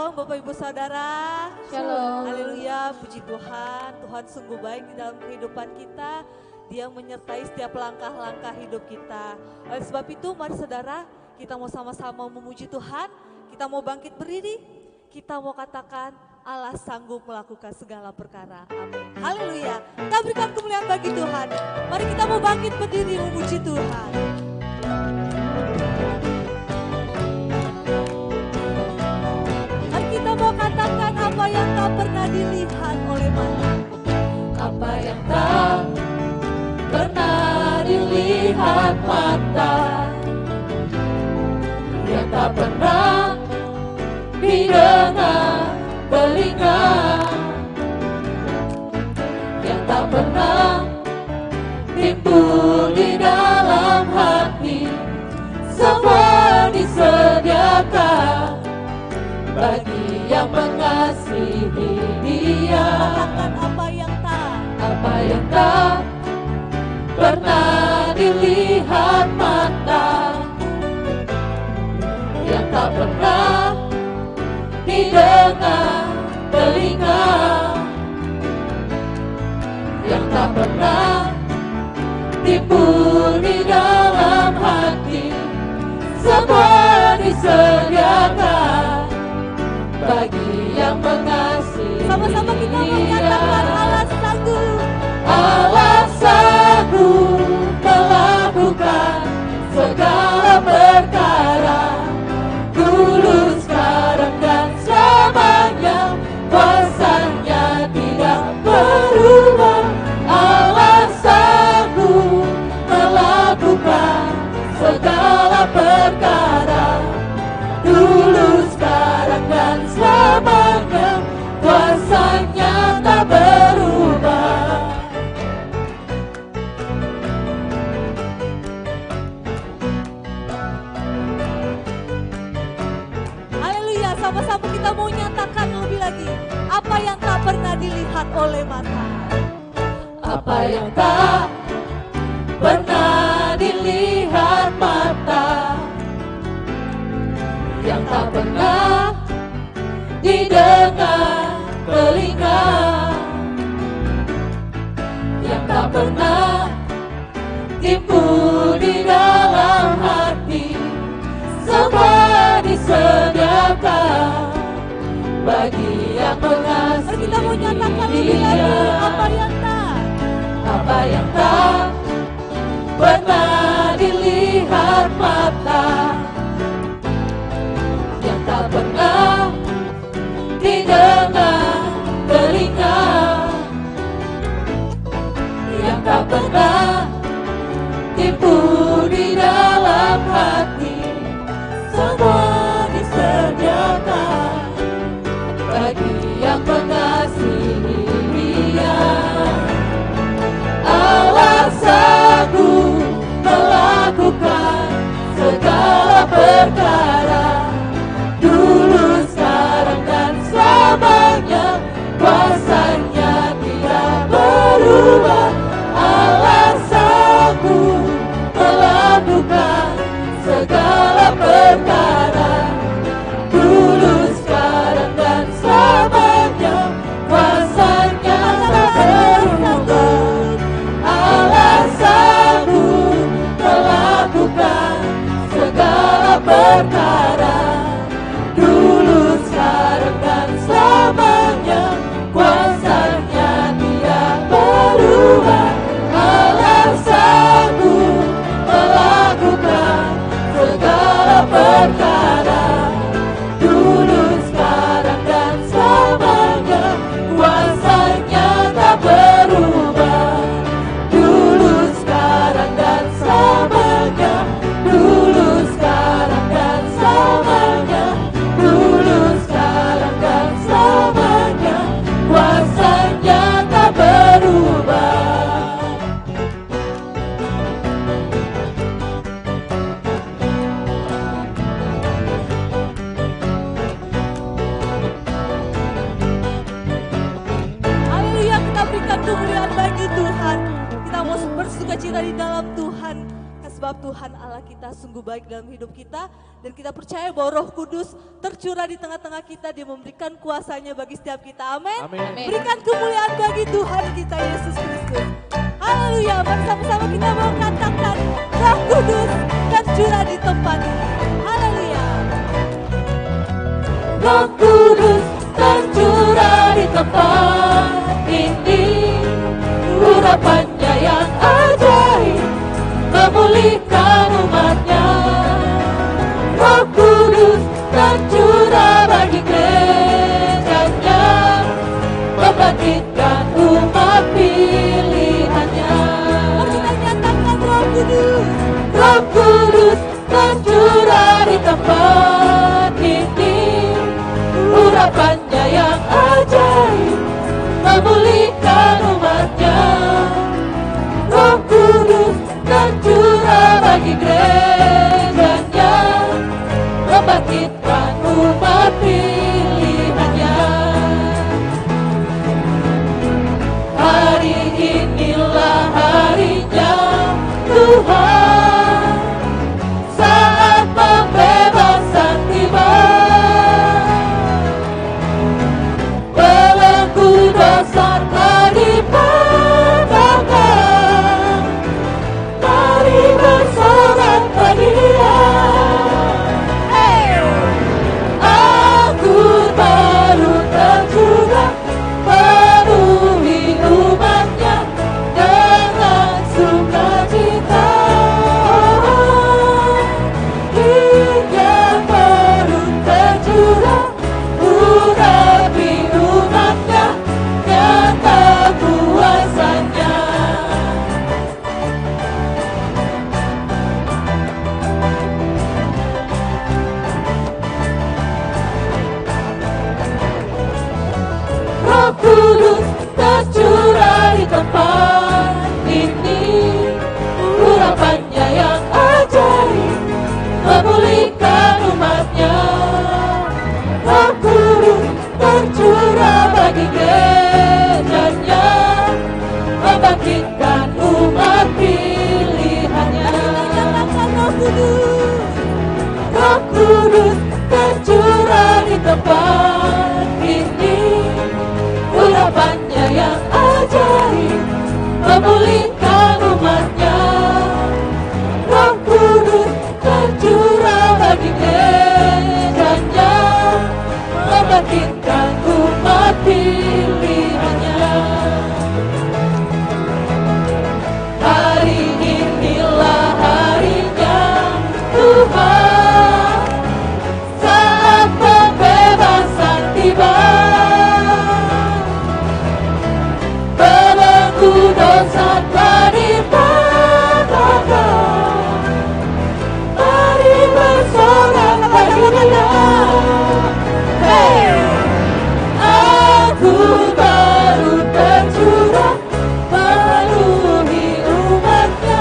Shalom Bapak Ibu Saudara. Shalom. Haleluya, puji Tuhan. Tuhan sungguh baik di dalam kehidupan kita. Dia menyertai setiap langkah-langkah hidup kita. Oleh sebab itu mari saudara, kita mau sama-sama memuji Tuhan. Kita mau bangkit berdiri. Kita mau katakan Allah sanggup melakukan segala perkara. Amin. Haleluya. Kita berikan kemuliaan bagi Tuhan. Mari kita mau bangkit berdiri memuji Tuhan. Kita mau katakan apa yang tak pernah dilihat oleh mata. Apa yang tak pernah dilihat mata, yang tak pernah didengar telinga, yang tak pernah timbul di dalam hati, semua disediakan bagi yang mengasihi Dia. Katakan apa yang tak pernah dilihat mata, yang tak pernah didengar telinga, yang tak pernah timbul di dalam hati, semua disediakan bagi yang mengasihi. Sama-sama kita menyatakan Allah sanggup. Allah sanggup melakukan segala perkara, dulu, sekarang, dan selamanya. Kuasanya tidak berubah. Allah sanggup melakukan segala perkara, dulu, sekarang, dan selamanya. Kuasanya tak berubah. Haleluya, sama-sama kita mau nyatakan lebih lagi. Apa yang tak pernah dilihat oleh mata. Apa yang tak pernah dilihat mata, yang tak pernah didengar telinga, yang tak pernah timbul di dalam hati, semua disediakan bagi yang mengasihi. Mari kita mau nyatakan lebih lagi. Apa yang tak pernah dilihat mata, yang tak pernah didengar telinga, yang tak pernah timbul di dalam hati, semua disediakan bagi yang mengasihi Dia. Allah sanggup melakukan segala perkara, dulu, sekarang, dan selamanya. Kuasanya tidak berubah. Allah sanggup melakukan segala perkara, dulu, sekarang, dan selamanya. Kuasanya tak berubah. Allah sanggup melakukan segala perkara, dulu, sekarang, dan selamanya. Kuasanya tidak berubah. Allah sanggup melakukan segala perkara, dulu, sekarang, dan selamanya. Kuasanya tak berubah. Dulu, sekarang, dan selamanya. Dulu, sekarang, dan selamanya. Dulu, sekarang, dan selamanya. Kuasanya tak berubah. Haleluya, kita berikan kemuliaan bagi Tuhan. Kita mau bersukacita di dalam Tuhan. sebab Tuhan Allah kita sungguh baik dalam hidup kita. Dan kita percaya bahwa Roh Kudus tercurah di tengah-tengah kita. Dia memberikan kuasanya bagi setiap kita. Amin. Amin. Berikan kemuliaan bagi Tuhan kita Yesus Kristus. Haleluya. Mari sama-sama kita mau katakan Roh Kudus tercurah di tempat ini. Haleluya. Roh Kudus tercurah di tempat ini, urapannya yang ajaib memulihkan umatnya. Roh Kudus tercurah bagi gerejanya, membangkitkan umat pilihannya. Mari kita nyatakan Roh Kudus. Roh Kudus tercurah di tempat ini, urapannya yang ajaib memulihkan umatnya. Roh Kudus tercurah bagi gerejanya, membangkitkan umat pilihannya. Hari inilah harinya Tuhan, saat pembebasan tiba. Belenggu dosa telah dipatahkan, mari bersorak bagi Dia. Anggur baru tercurah, penuhi umatnya dengan sukacita. Minyak baru tercurah, urapi umatnya, nyata kuasanya. Roh Kudus tercurah di tempat ini, urapannya yang ajaib memulihkan umatnya. Roh Kudus tercurah bagi gerejanya, membangkitkan umat pilihannya. Nyatakan Roh Kudus. Roh Kudus tercurah di tempat ini, urapannya yang ajaib memulihkan umatnya. Roh Kudus tercurah bagi gerejanya, membangkitkan umat pilihannya. Hari inilah harinya Tuhan, saat pembebasan tiba. Belenggu dosa telah dipatahkan, mari bersorak bagi Dia. Anggur baru tercurah, penuhi umatnya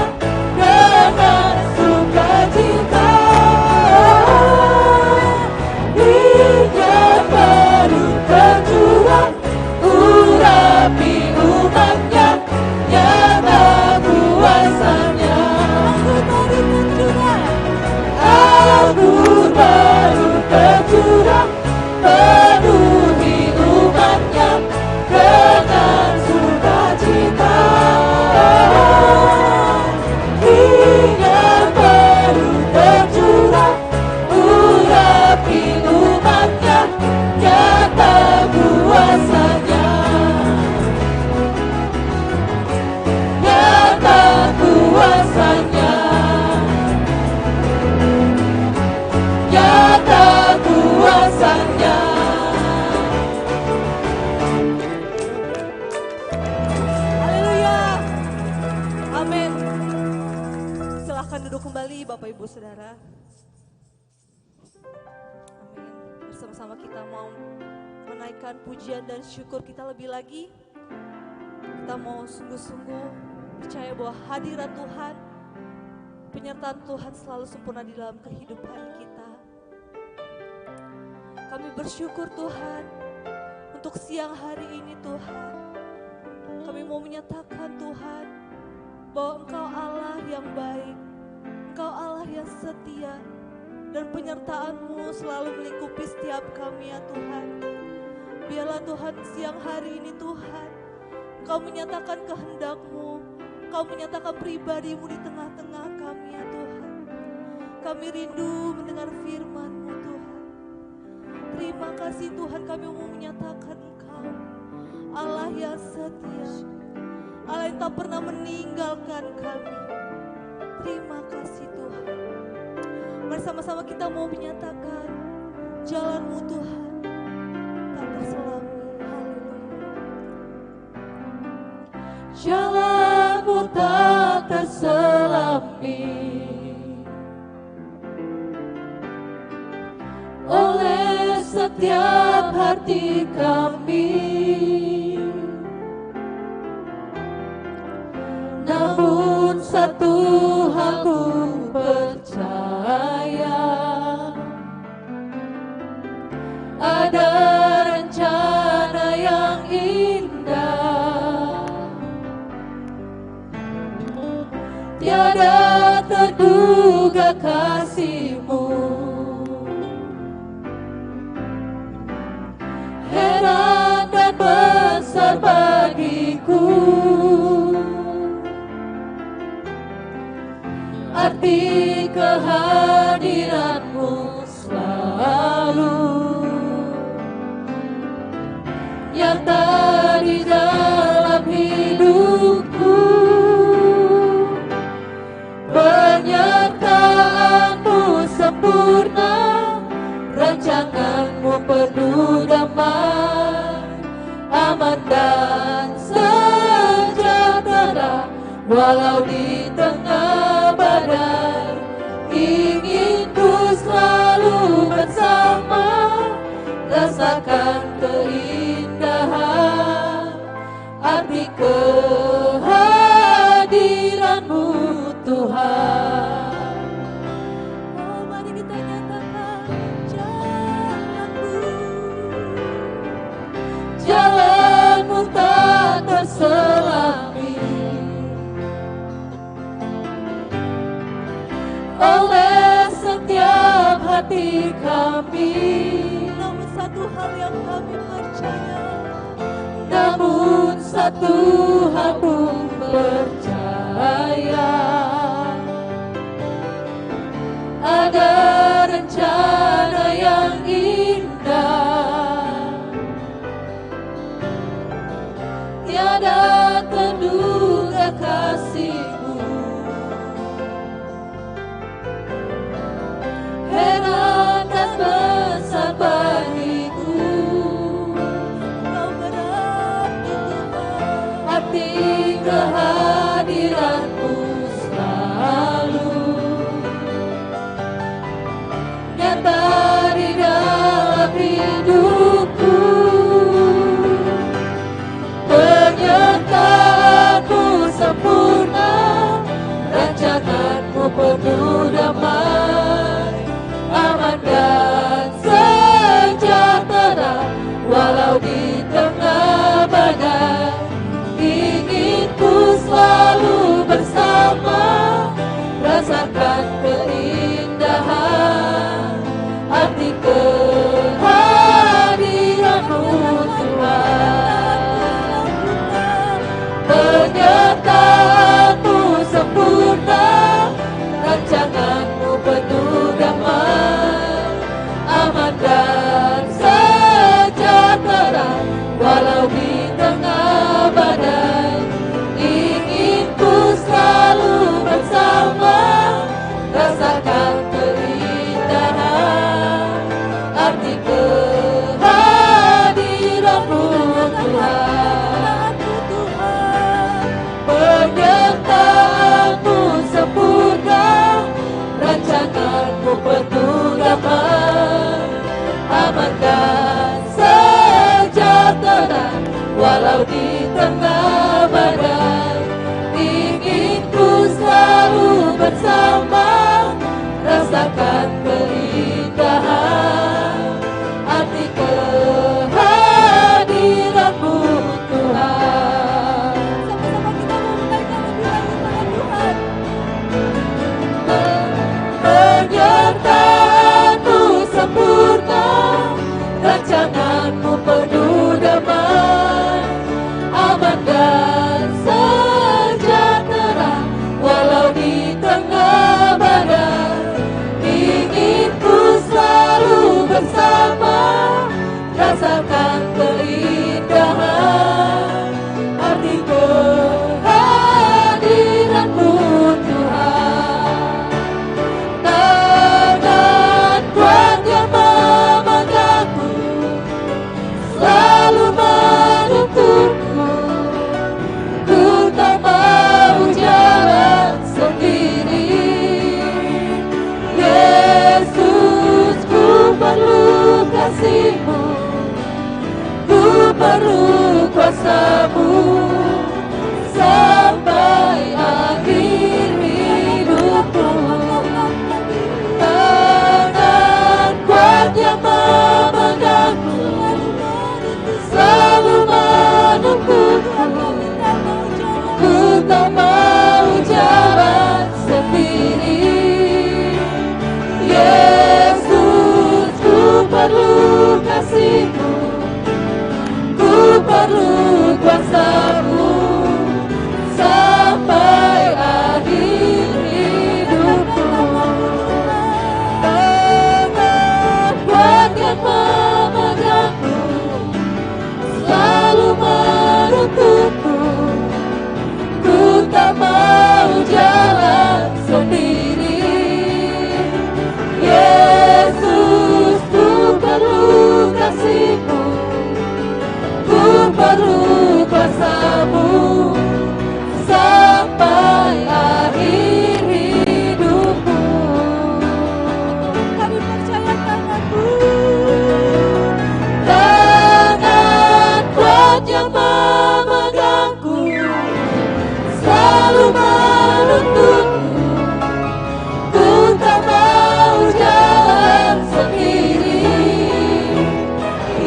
dengan sukacita. Minyak baru tercurah, urapi umatnya, nyata kuasanya. Anggur baru tercurah, penuhi umatnya dengan sukacita. Minyak baru tercurah, urapi umatnya, nyata kuasanya. Nyata kuasanya, nyata kuasanya. Haleluya. Amin. Silahkan duduk kembali Bapak Ibu Saudara. Amin. Bersama-sama kita mau menaikkan pujian dan syukur kita lebih lagi. Kita mau sungguh-sungguh percaya bahwa hadirat Tuhan, penyertaan Tuhan selalu sempurna di dalam kehidupan kita. Kami bersyukur Tuhan untuk siang hari ini Tuhan. Kami mau menyatakan Tuhan bahwa Engkau Allah yang baik. Engkau Allah yang setia dan penyertaan-Mu selalu melingkupi setiap kami ya Tuhan. Biarlah Tuhan siang hari ini Tuhan, Engkau menyatakan kehendak-Mu, Engkau menyatakan pribadi-Mu di tengah-tengah kami ya Tuhan. Kami rindu mendengar firman-Mu Tuhan. Terima kasih Tuhan, kami mau menyatakan Engkau Allah yang setia, Allah yang tak pernah meninggalkan kami. Terima kasih Tuhan. Mari sama-sama kita mau menyatakan jalan-Mu Tuhan tak terselami. Haleluya. Jalan-Mu tak terselami oleh setiap hati kami. Namun satu hal ku percaya, ada rencana yang indah, tiada terduga kasih-Mu, heran dan besar bagiku. Arti kehadiran-Mu selalu nyata di dalam hidupku. Penyertaan-Mu sempurna, rancangan-Mu penuh damai, aman dan sejahtera walau di tengah badai. Ingin ku selalu bersama, rasakan keindahan arti kehadiran-Mu Tuhan. Oh, mari kita nyatakan jalan-Mu. Jalan-Mu tak terselami oleh setiap hati kami. Namun satu hal yang kami percaya, Namun satu hal ku percaya, ada rencana yang indah, tiada terduga kasih-Mu, heran dan besar bagiku. Engkau berarti Tuhan. Arti kehadiran-Mu selalu nyata di dalam hidupku. Penyertaan-Mu sempurna, rancangan-Mu penuh damai, aman dan sejahtera walau di tengah badai. Ingin ku selalu bersama, rasakan keindahan arti kehadiran-Mu Tuhan. Penyertaan-Mu sempurna, rancangan-Mu penuh damai, aman dan sejahtera walau di tengah badai. Ingin ku selalu bersama, rasakan keindahan arti kehadiran-Mu Tuhan. Penyertaan-Mu sempurna, rancangan-Mu penuh damai, aman dan sejahtera walau di tengah badai. Ingin ku selalu bersama, rasakan keindahan arti kehadiran-Mu Tuhan. Sama-sama kita mau menaikkan lebih lagi pada Tuhan. Ku perlu kuasa-Mu sampai akhir hidupku. Tangan kuat yang memegangku selalu menuntutku. Ku tak mau jalan sendiri. Yesus, ku perlu kasih-Mu, ku perlu kuasa-Mu sampai akhir hidupku. Tangan kuat yang memegangku selalu menuntutku. Ku tak mau jalan sendiri. Yesus, ku perlu kasih-Mu, ku perlu kuasa-Mu sampai akhir hidupku. Kami percaya tangan-Mu, tangan kuat yang memegangku selalu menuntutku. Ku tak mau jalan sendiri.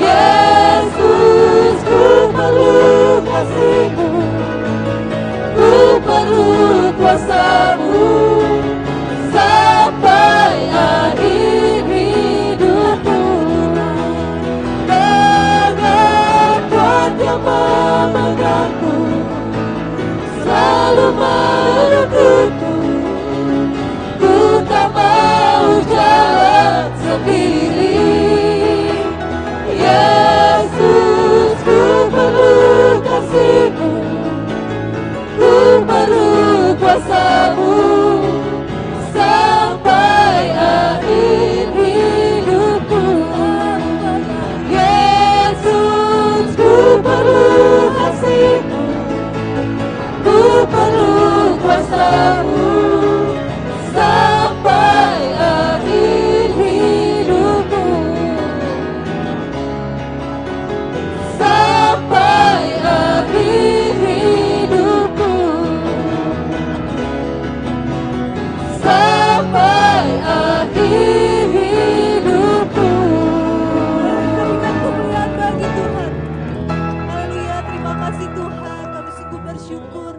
Yesus, ku perlu kasih-Mu, ku perlu kuasa-Mu sampai akhir hidupku. Tangan kuat yang memegangku selalu menuntutku. Ku tak mau jalan sendiri. Yesus, ku perlu kasih-Mu, ku perlu kuasa-Mu sampai akhir hidupku. Yesus, ku perlu kasih-Mu, ku perlu kuasa-Mu sampai akhir hidupku. Sampai akhir hidupku. Sampai akhir hidupku. Berikan kemuliaan bagi Tuhan. Haleluya, terima kasih Tuhan. Kami sungguh bersyukur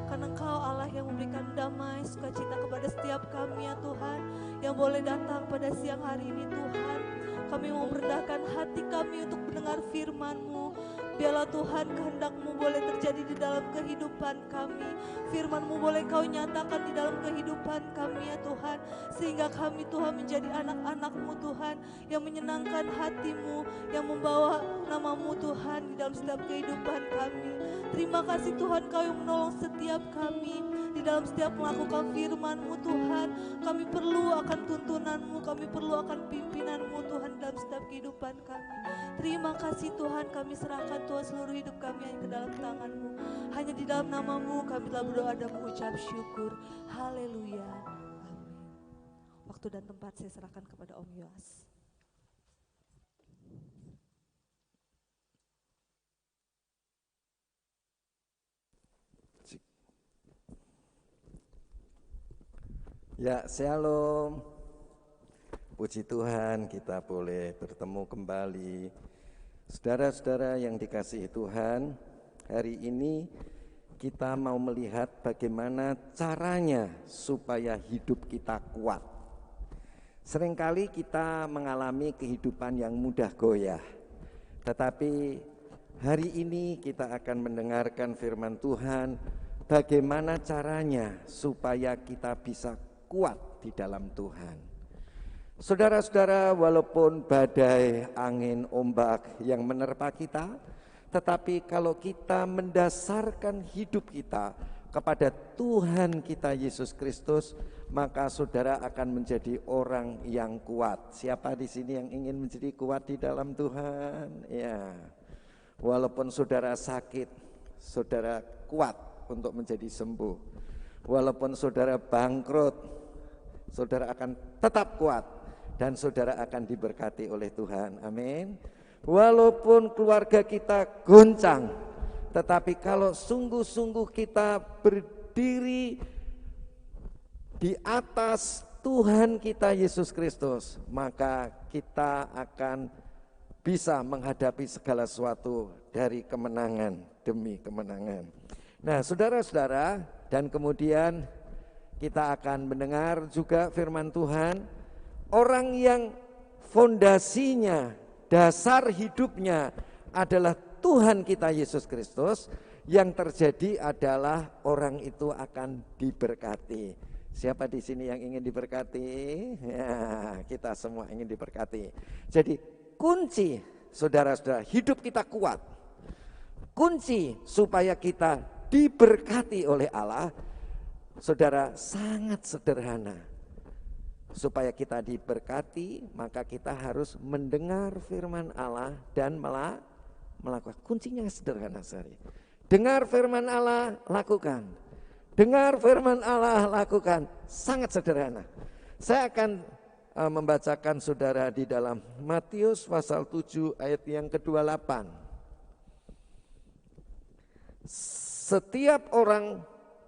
karena Engkau Allah yang memberikan damai, sukacita kepada setiap kami ya Tuhan, yang boleh datang pada siang hari ini Tuhan. Kami mau merendahkan hati kami untuk mendengar firman-Mu. Biarlah Tuhan kehendak-Mu boleh terjadi di dalam kehidupan kami. Firman-Mu boleh Kau nyatakan di dalam kehidupan kami ya Tuhan. Sehingga kami Tuhan menjadi anak-anak-Mu Tuhan, yang menyenangkan hati-Mu, yang membawa nama-Mu Tuhan di dalam setiap kehidupan kami. Terima kasih Tuhan, Kau yang menolong setiap kami di dalam setiap melakukan firman-Mu Tuhan. Kami perlu akan tuntunan-Mu, kami perlu akan pimpinan-Mu Tuhan dalam setiap kehidupan kami. Terima kasih Tuhan, kami serahkan Tuhan seluruh hidup kami hanya ke dalam tangan-Mu. Hanya di dalam nama-Mu kami telah berdoa dan mengucap syukur. Haleluya. Amin. Waktu dan tempat saya serahkan kepada Om Yoas. Ya, shalom. Puji Tuhan, kita boleh bertemu kembali. Saudara-saudara yang dikasihi Tuhan, hari ini kita mau melihat bagaimana caranya supaya hidup kita kuat. Seringkali kita mengalami kehidupan yang mudah goyah, tetapi hari ini kita akan mendengarkan firman Tuhan, bagaimana caranya supaya kita bisa kuat di dalam Tuhan. Saudara-saudara, walaupun badai, angin, ombak yang menerpa kita, tetapi kalau kita mendasarkan hidup kita kepada Tuhan kita Yesus Kristus, maka saudara akan menjadi orang yang kuat. Siapa di sini yang ingin menjadi kuat di dalam Tuhan? Ya, walaupun saudara sakit, saudara kuat untuk menjadi sembuh. Walaupun saudara bangkrut, saudara akan tetap kuat dan saudara akan diberkati oleh Tuhan. Amin. walaupun keluarga kita goncang, tetapi kalau sungguh-sungguh kita berdiri di atas Tuhan kita Yesus Kristus, maka kita akan bisa menghadapi segala sesuatu dari kemenangan demi kemenangan. Nah, saudara-saudara, dan kemudian kita akan mendengar juga firman Tuhan, orang yang fondasinya, dasar hidupnya adalah Tuhan kita Yesus Kristus, yang terjadi adalah orang itu akan diberkati. Siapa di sini yang ingin diberkati? Ya, kita semua ingin diberkati. Jadi kunci, saudara-saudara, hidup kita kuat. Kunci supaya kita diberkati oleh Allah, saudara, sangat sederhana. Supaya kita diberkati, maka kita harus mendengar firman Allah dan melakukan. Kuncinya sederhana sekali. Dengar firman Allah, lakukan. Dengar firman Allah, lakukan. Sangat sederhana. Saya akan membacakan saudara di dalam Matius pasal 7 ayat yang ke-28. Setiap orang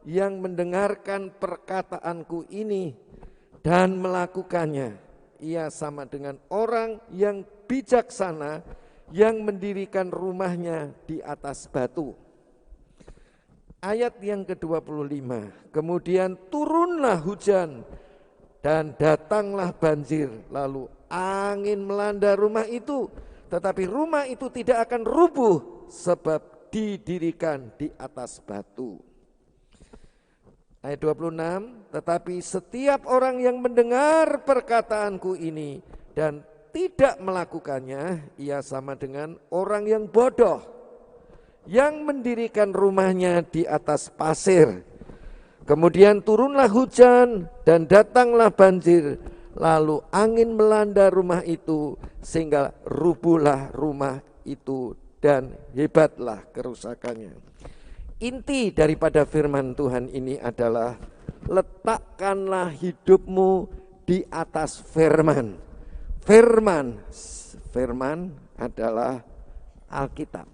yang mendengarkan perkataanku ini dan melakukannya, ia sama dengan orang yang bijaksana yang mendirikan rumahnya di atas batu. Ayat yang ke-25, kemudian turunlah hujan dan datanglah banjir, lalu angin melanda rumah itu, tetapi rumah itu tidak akan rubuh sebab didirikan di atas batu. Ayat 26, tetapi setiap orang yang mendengar perkataanku ini dan tidak melakukannya, ia sama dengan orang yang bodoh yang mendirikan rumahnya di atas pasir. Kemudian turunlah hujan dan datanglah banjir, lalu angin melanda rumah itu sehingga rubuhlah rumah itu dan hebatlah kerusakannya. Inti daripada firman Tuhan ini adalah letakkanlah hidupmu di atas firman. Firman adalah Alkitab.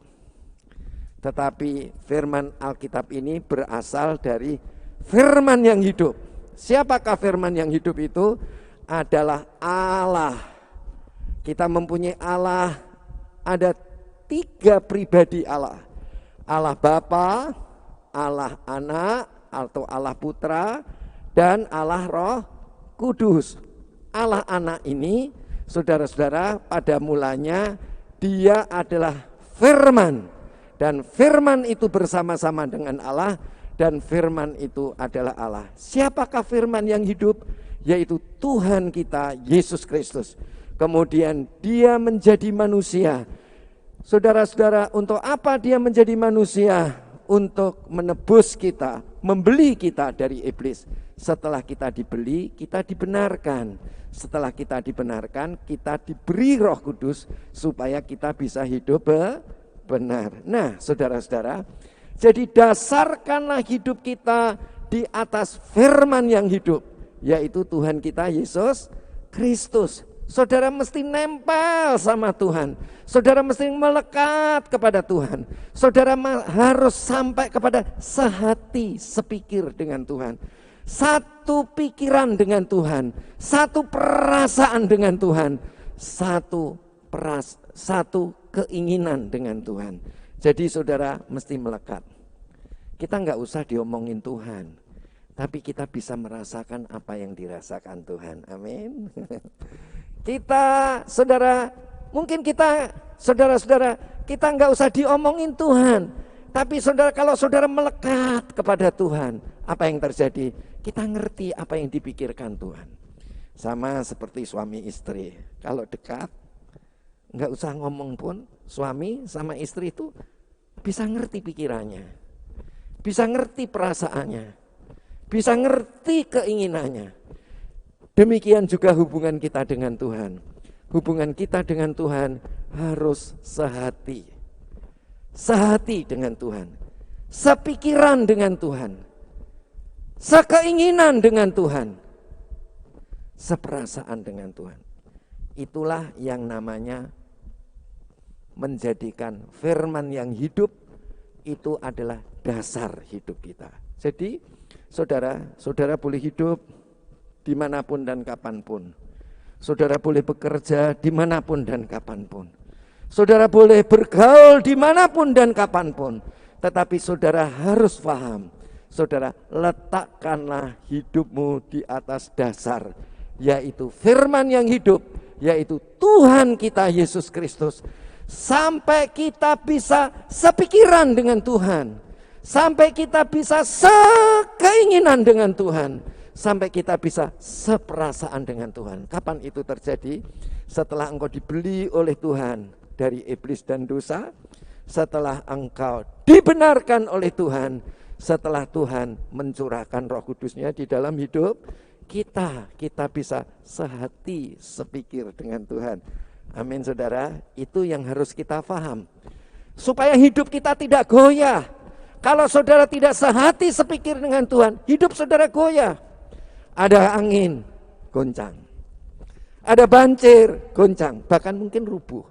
Tetapi firman Alkitab ini berasal dari firman yang hidup. Siapakah firman yang hidup itu? Adalah Allah. Kita mempunyai Allah, ada 3 pribadi Allah. Allah Bapa, Allah Anak atau Allah Putra, dan Allah Roh Kudus. Allah Anak ini, saudara-saudara, pada mulanya dia adalah firman. Dan firman itu bersama-sama dengan Allah, dan firman itu adalah Allah. Siapakah firman yang hidup? Yaitu Tuhan kita Yesus Kristus. Kemudian dia menjadi manusia. Saudara-saudara, untuk apa dia menjadi manusia? Untuk menebus kita, membeli kita dari iblis. Setelah kita dibeli, kita dibenarkan. Setelah kita dibenarkan, kita diberi Roh Kudus supaya kita bisa hidup benar. Nah, saudara-saudara, jadi dasarkanlah hidup kita di atas firman yang hidup, yaitu Tuhan kita Yesus Kristus. Saudara mesti nempel sama Tuhan. Saudara mesti melekat kepada Tuhan. Saudara harus sampai kepada sehati, sepikir dengan Tuhan. Satu pikiran dengan Tuhan, satu perasaan dengan Tuhan, satu keinginan dengan Tuhan. Jadi saudara mesti melekat. Kita enggak usah diomongin Tuhan, tapi kita bisa merasakan apa yang dirasakan Tuhan. Amin. Kita, saudara, mungkin kita, saudara-saudara, kita enggak usah diomongin Tuhan, tapi saudara, kalau saudara melekat kepada Tuhan, apa yang terjadi? Kita ngerti apa yang dipikirkan Tuhan. Sama seperti suami istri, kalau dekat, enggak usah ngomong pun, suami sama istri itu bisa ngerti pikirannya, bisa ngerti perasaannya, bisa ngerti keinginannya. Demikian juga hubungan kita dengan Tuhan. Hubungan kita dengan Tuhan harus sehati. Sehati dengan Tuhan. Sepikiran dengan Tuhan. Sekeinginan dengan Tuhan. Seperasaan dengan Tuhan. Itulah yang namanya menjadikan firman yang hidup itu adalah dasar hidup kita. Jadi saudara boleh hidup dimanapun dan kapanpun. Saudara boleh bekerja dimanapun dan kapanpun. Saudara boleh bergaul dimanapun dan kapanpun. Tetapi saudara harus paham, saudara letakkanlah hidupmu di atas dasar, yaitu firman yang hidup, yaitu Tuhan kita Yesus Kristus. Sampai kita bisa sepikiran dengan Tuhan, sampai kita bisa sekeinginan dengan Tuhan, sampai kita bisa seperasaan dengan Tuhan. Kapan itu terjadi? Setelah engkau dibeli oleh Tuhan dari iblis dan dosa, setelah engkau dibenarkan oleh Tuhan, setelah Tuhan mencurahkan Roh Kudus-Nya di dalam hidup kita bisa sehati sepikir dengan Tuhan. Amin saudara, itu yang harus kita paham. Supaya hidup kita tidak goyah. Kalau saudara tidak sehati sepikir dengan Tuhan, hidup saudara goyah. Ada angin, goncang. Ada banjir, goncang, bahkan mungkin rubuh.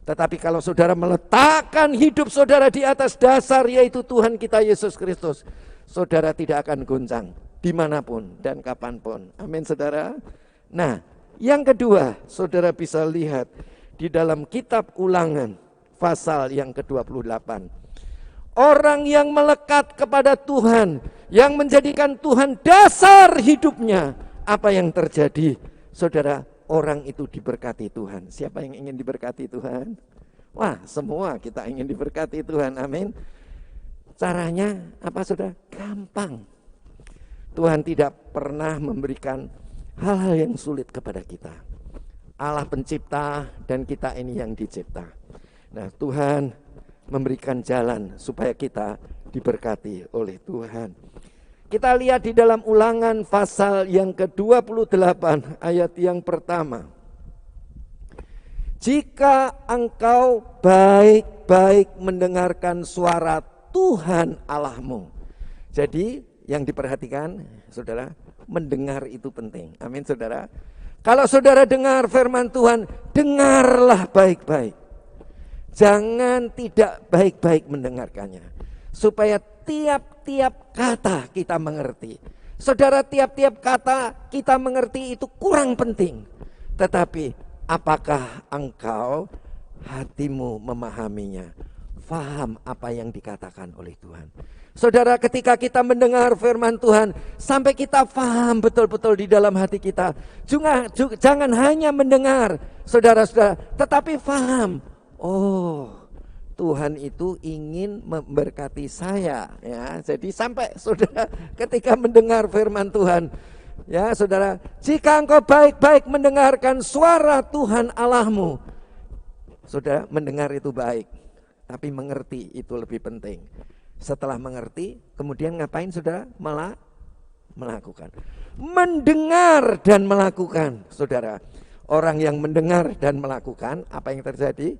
Tetapi kalau saudara meletakkan hidup saudara di atas dasar, yaitu Tuhan kita Yesus Kristus, saudara tidak akan goncang dimanapun dan kapanpun. Amin saudara. Nah, yang kedua, saudara bisa lihat di dalam kitab Ulangan pasal yang ke-28. Orang yang melekat kepada Tuhan, yang menjadikan Tuhan dasar hidupnya, apa yang terjadi? Saudara, orang itu diberkati Tuhan. Siapa yang ingin diberkati Tuhan? Wah, semua kita ingin diberkati Tuhan. Amin. Caranya apa saudara? Gampang. Tuhan tidak pernah memberikan hal-hal yang sulit kepada kita. Allah pencipta dan kita ini yang dicipta. Nah, Tuhan memberikan jalan supaya kita diberkati oleh Tuhan. Kita lihat di dalam Ulangan pasal yang ke-28 ayat yang pertama. Jika engkau baik-baik mendengarkan suara Tuhan Allahmu. Jadi yang diperhatikan saudara, mendengar itu penting. Amin saudara. Kalau saudara dengar firman Tuhan, dengarlah baik-baik. Jangan tidak baik-baik mendengarkannya. Supaya tiap-tiap kata kita mengerti. Saudara, tiap-tiap kata kita mengerti itu kurang penting. Tetapi apakah engkau hatimu memahaminya? Faham apa yang dikatakan oleh Tuhan. Saudara, ketika kita mendengar firman Tuhan, sampai kita faham betul-betul di dalam hati kita. Jangan hanya mendengar, saudara-saudara, tetapi faham. Oh, Tuhan itu ingin memberkati saya, ya. Jadi sampai saudara ketika mendengar firman Tuhan, ya saudara, jika engkau baik-baik mendengarkan suara Tuhan Allahmu, saudara, mendengar itu baik, tapi mengerti itu lebih penting. Setelah mengerti, kemudian ngapain saudara? Melakukan. Mendengar dan melakukan, saudara. Orang yang mendengar dan melakukan, apa yang terjadi?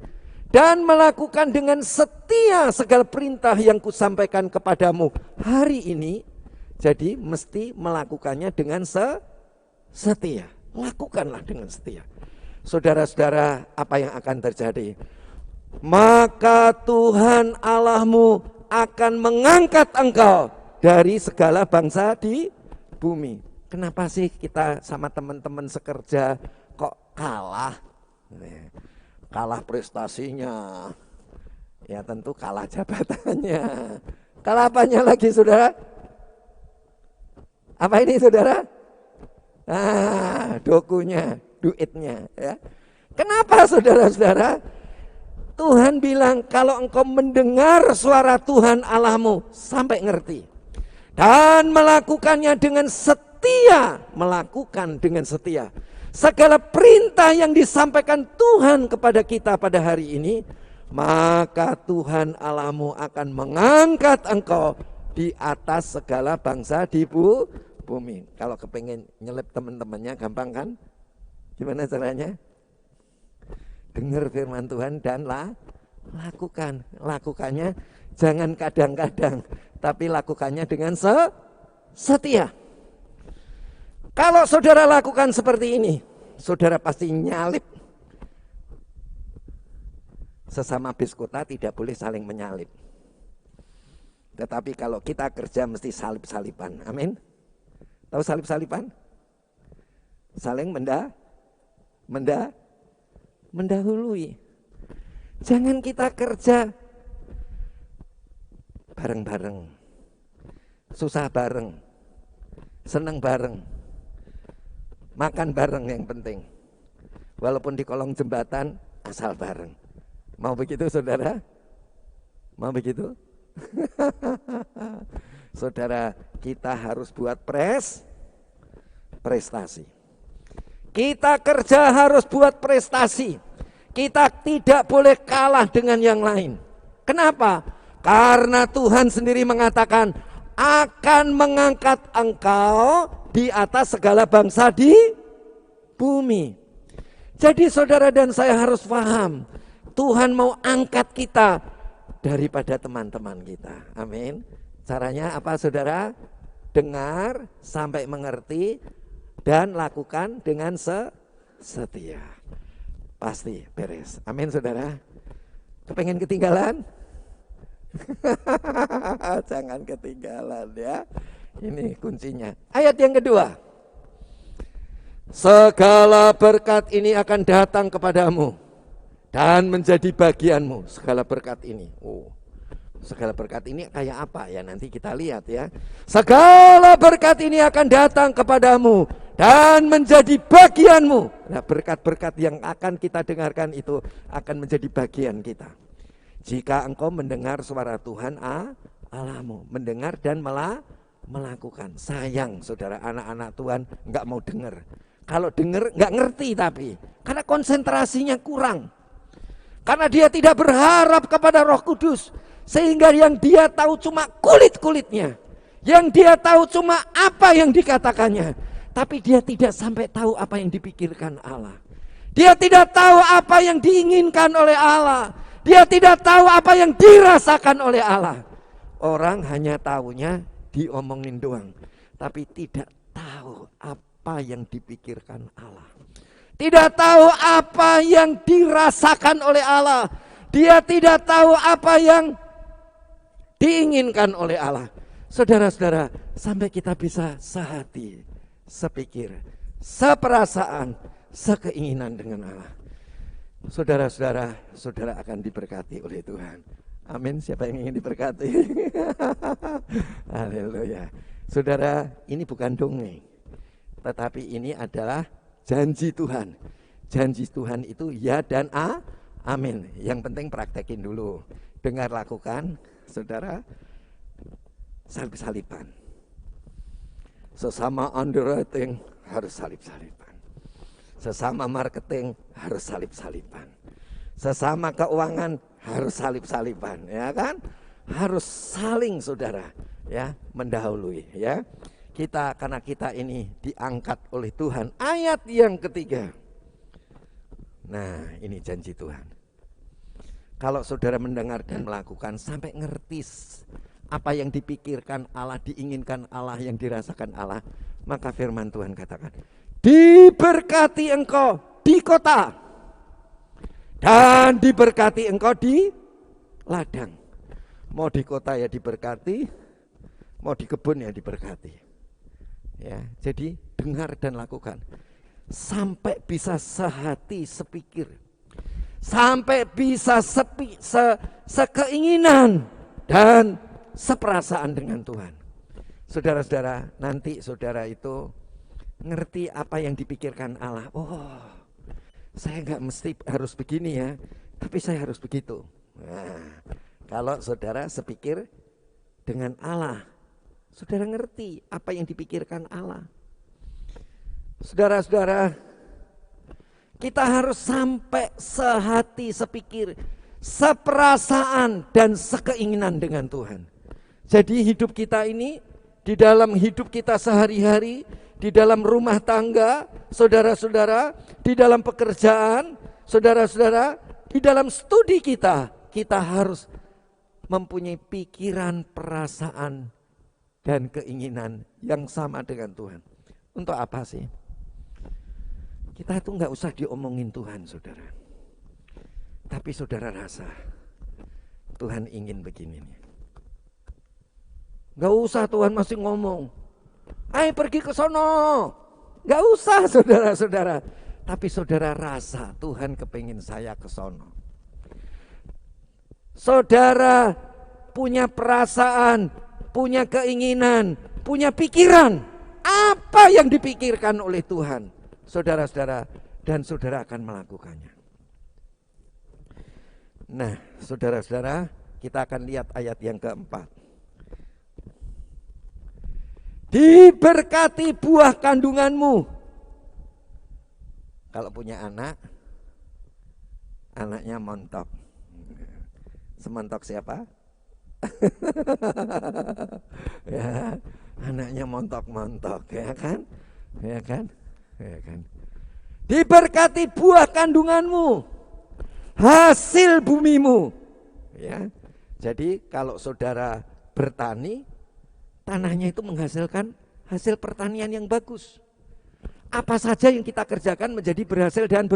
Dan melakukan dengan setia segala perintah yang kusampaikan kepadamu hari ini. Jadi mesti melakukannya dengan setia. Lakukanlah dengan setia. Saudara-saudara, apa yang akan terjadi? Maka Tuhan Allahmu akan mengangkat engkau dari segala bangsa di bumi. Kenapa sih kita sama teman-teman sekerja kok kalah? Kalah prestasinya, ya tentu kalah jabatannya. Kalah apanya lagi saudara? Apa ini saudara? Dokunya, duitnya. Ya. Kenapa saudara-saudara? Tuhan bilang kalau engkau mendengar suara Tuhan Allahmu sampai ngerti. Dan melakukannya dengan setia. Melakukan dengan setia. Segala perintah yang disampaikan Tuhan kepada kita pada hari ini, maka Tuhan Allahmu akan mengangkat engkau di atas segala bangsa di bumi. Kalau kepengen nyelip teman-temannya gampang kan? Gimana caranya? Dengar firman Tuhan dan lakukan. Lakukannya jangan kadang-kadang, tapi lakukannya dengan setia. Kalau saudara lakukan seperti ini, saudara pasti nyalip Sesama bis kota tidak boleh saling menyalip. Tetapi kalau kita kerja mesti salip-salipan. Amin. Tahu salip-salipan? Saling mendahului. Jangan kita kerja bareng-bareng, susah bareng, seneng bareng, makan bareng yang penting. Walaupun di kolong jembatan, asal bareng. Mau begitu saudara? Mau begitu? Saudara, kita harus buat prestasi. Kita kerja harus buat prestasi. Kita tidak boleh kalah dengan yang lain. Kenapa? Karena Tuhan sendiri mengatakan akan mengangkat engkau di atas segala bangsa di bumi. Jadi saudara dan saya harus paham, Tuhan mau angkat kita daripada teman-teman kita. Amin. Caranya apa saudara? Dengar sampai mengerti dan lakukan dengan setia. Pasti beres. Amin saudara. Kepengen ketinggalan? Jangan ketinggalan ya. Ini kuncinya. Ayat yang kedua. Segala berkat ini akan datang kepadamu dan menjadi bagianmu. Segala berkat ini. Segala berkat ini kayak apa ya? Nanti kita lihat ya. Segala berkat ini akan datang kepadamu dan menjadi bagianmu. Nah, berkat-berkat yang akan kita dengarkan itu akan menjadi bagian kita. Jika engkau mendengar suara Tuhan Allahmu, mendengar dan melakukan. Sayang saudara, anak-anak Tuhan enggak mau dengar. Kalau dengar enggak ngerti tapi karena konsentrasinya kurang. Karena dia tidak berharap kepada Roh Kudus, sehingga yang dia tahu cuma kulit-kulitnya. Yang dia tahu cuma apa yang dikatakannya, tapi dia tidak sampai tahu apa yang dipikirkan Allah. Dia tidak tahu apa yang diinginkan oleh Allah. Dia tidak tahu apa yang dirasakan oleh Allah. Orang hanya tahunya diomongin doang, tapi tidak tahu apa yang dipikirkan Allah. Tidak tahu apa yang dirasakan oleh Allah. Dia tidak tahu apa yang diinginkan oleh Allah. Saudara-saudara, sampai kita bisa sehati, sepikir, seperasaan, sekeinginan dengan Allah. Saudara-saudara, saudara akan diberkati oleh Tuhan. Amin. Siapa yang ingin diberkati? Haleluya. Saudara, ini bukan dongeng, tetapi ini adalah janji Tuhan. Janji Tuhan itu ya dan amin. Yang penting praktekin dulu. Dengar, lakukan. Saudara, salip-salipan. Sesama underwriting harus salip-salipan. Sesama marketing harus salip-salipan. Sesama keuangan harus salip-salipan, ya kan? Harus saling saudara, ya, mendahului, ya. Karena kita ini diangkat oleh Tuhan. Ayat yang ketiga. Nah, ini janji Tuhan. Kalau saudara mendengar dan melakukan sampai ngerti apa yang dipikirkan Allah, diinginkan Allah, yang dirasakan Allah, maka firman Tuhan katakan, diberkati engkau di kota dan diberkati engkau di ladang. Mau di kota ya diberkati, mau di kebun ya diberkati. Ya, jadi dengar dan lakukan sampai bisa sehati sepikir, sampai bisa sekeinginan dan seperasaan dengan Tuhan. Saudara-saudara, nanti saudara itu ngerti apa yang dipikirkan Allah. Oh, saya nggak mesti harus begini ya, tapi saya harus begitu. Nah, kalau saudara sepikir dengan Allah, saudara ngerti apa yang dipikirkan Allah. Saudara-saudara, kita harus sampai sehati, sepikir, seperasaan dan sekeinginan dengan Tuhan. Jadi hidup kita ini, di dalam hidup kita sehari-hari, di dalam rumah tangga, saudara-saudara, di dalam pekerjaan, saudara-saudara, di dalam studi kita harus mempunyai pikiran, perasaan, dan keinginan yang sama dengan Tuhan. Untuk apa sih? Kita itu nggak usah diomongin Tuhan, saudara. Tapi saudara rasa Tuhan ingin begini nih. Gak usah Tuhan masih ngomong, ayo pergi ke sono. Gak usah saudara-saudara. Tapi saudara rasa Tuhan kepingin saya ke sono. Saudara punya perasaan, punya keinginan, punya pikiran. Apa yang dipikirkan oleh Tuhan, saudara-saudara, dan saudara akan melakukannya. Nah, saudara-saudara, kita akan lihat ayat yang keempat. Diberkati buah kandunganmu. Kalau punya anak, anaknya montok. Semontok siapa? Ya, anaknya montok-montok, ya kan? Ya kan? Ya kan? Diberkati buah kandunganmu, hasil bumimu. Ya. Jadi kalau saudara bertani, tanahnya itu menghasilkan hasil pertanian yang bagus. Apa saja yang kita kerjakan menjadi berhasil dan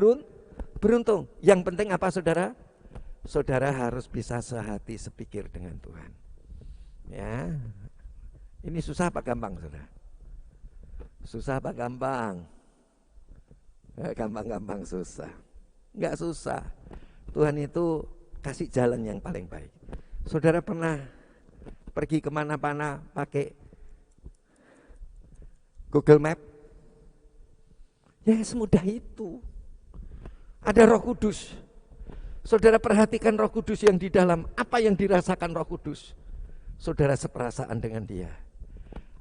beruntung. Yang penting apa saudara? Saudara harus bisa sehati sepikir dengan Tuhan. Ya, ini susah apa gampang saudara? Susah apa gampang? Gampang-gampang susah. Enggak susah. Tuhan itu kasih jalan yang paling baik. Saudara pernah pergi kemana-mana pakai Google Map? Ya semudah itu. Ada Roh Kudus. Saudara perhatikan Roh Kudus yang di dalam. Apa yang dirasakan Roh Kudus? Saudara seperasaan dengan dia.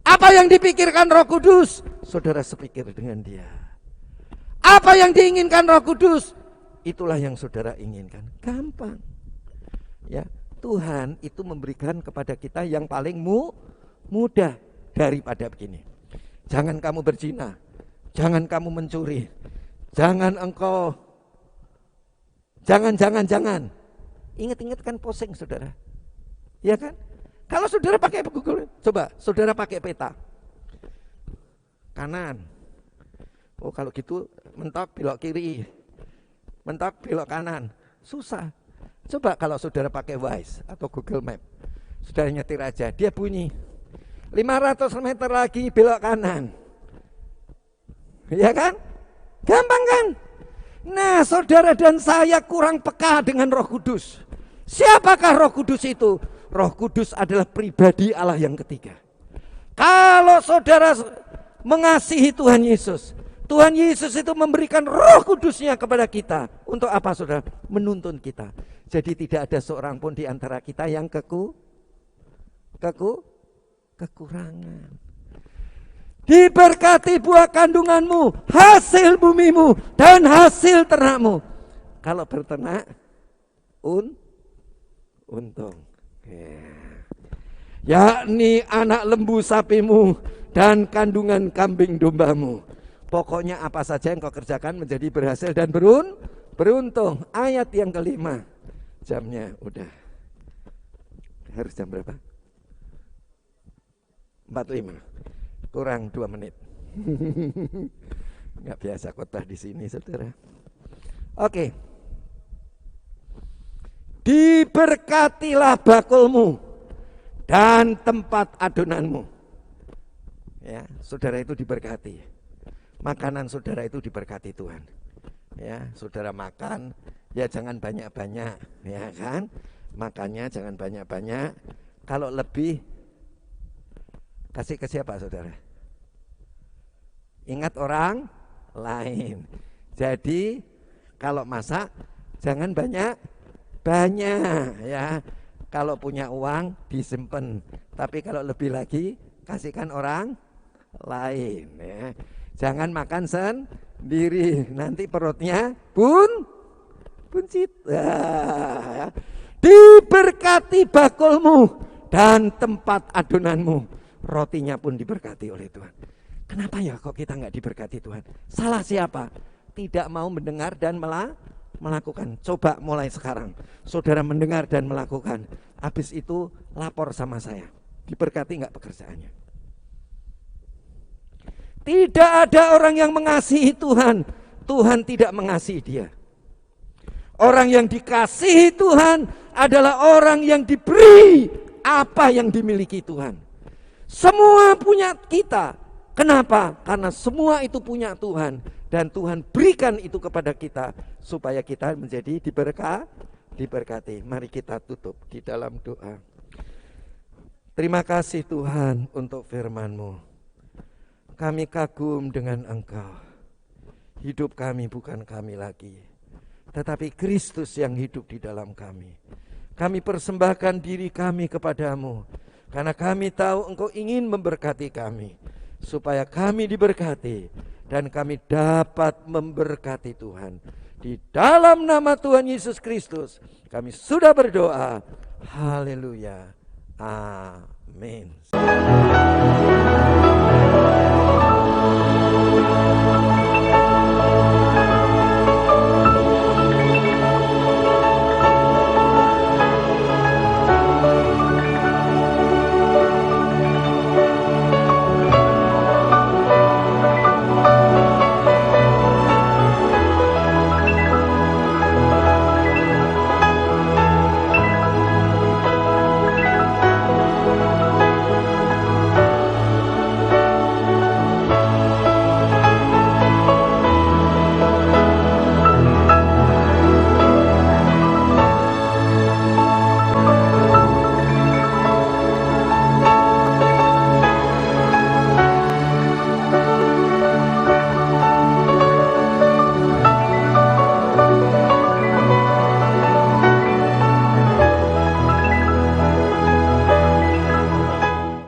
Apa yang dipikirkan Roh Kudus? Saudara sepikir dengan dia. Apa yang diinginkan Roh Kudus? Itulah yang saudara inginkan. Gampang. Ya, Tuhan itu memberikan kepada kita yang paling mudah daripada begini. Jangan kamu berzina, jangan kamu mencuri, jangan engkau, jangan. Ingat-ingat kan pusing saudara. Ya kan? Kalau saudara pakai Google, coba saudara pakai peta. Kanan. Oh kalau gitu mentok belok kiri. Mentok belok kanan. Susah. Coba kalau saudara pakai Waze atau Google Map. Saudara nyetir aja, dia bunyi 500 meter lagi belok kanan. Ya kan? Gampang kan? Nah, saudara dan saya kurang peka dengan Roh Kudus. Siapakah Roh Kudus itu? Roh Kudus adalah pribadi Allah yang ketiga. Kalau saudara mengasihi Tuhan Yesus, Tuhan Yesus itu memberikan Roh Kudusnya kepada kita. Untuk apa saudara? Menuntun kita. Jadi tidak ada seorang pun di antara kita yang kekurangan. Diberkati buah kandunganmu, hasil bumimu, dan hasil ternakmu. Kalau berternak, untung. Yakni anak lembu sapimu dan kandungan kambing dombamu. Pokoknya apa saja yang kau kerjakan menjadi berhasil dan beruntung. Ayat yang kelima. Jamnya udah. Harus jam berapa? 45. Kurang 2 menit. Nggak biasa khotbah di sini, saudara. Oke. Diberkatilah bakulmu dan tempat adonanmu. Ya, saudara itu diberkati. Makanan saudara itu diberkati Tuhan. Ya, saudara makan, ya jangan banyak-banyak, ya kan? Makannya jangan banyak-banyak. Kalau lebih, kasih ke siapa saudara? Ingat orang lain. Jadi kalau masak jangan banyak-banyak, ya. Kalau punya uang disimpan, tapi kalau lebih lagi kasihkan orang lain, ya. Jangan makan sendiri, nanti perutnya buncit. Ya. Diberkati bakulmu dan tempat adonanmu, rotinya pun diberkati oleh Tuhan. Kenapa ya kok kita nggak diberkati Tuhan? Salah siapa? Tidak mau mendengar dan melakukan. Coba mulai sekarang, saudara mendengar dan melakukan. Habis itu lapor sama saya. Diberkati nggak pekerjaannya? Tidak ada orang yang mengasihi Tuhan, Tuhan tidak mengasihi dia. Orang yang dikasihi Tuhan adalah orang yang diberi apa yang dimiliki Tuhan. Semua punya kita. Kenapa? Karena semua itu punya Tuhan. Dan Tuhan berikan itu kepada kita supaya kita menjadi diberkati. Mari kita tutup di dalam doa. Terima kasih Tuhan untuk firman-Mu. Kami kagum dengan Engkau. Hidup kami bukan kami lagi, tetapi Kristus yang hidup di dalam kami. Kami persembahkan diri kami kepadamu, karena kami tahu Engkau ingin memberkati kami, supaya kami diberkati, dan kami dapat memberkati Tuhan. Di dalam nama Tuhan Yesus Kristus, kami sudah berdoa. Haleluya. Amin.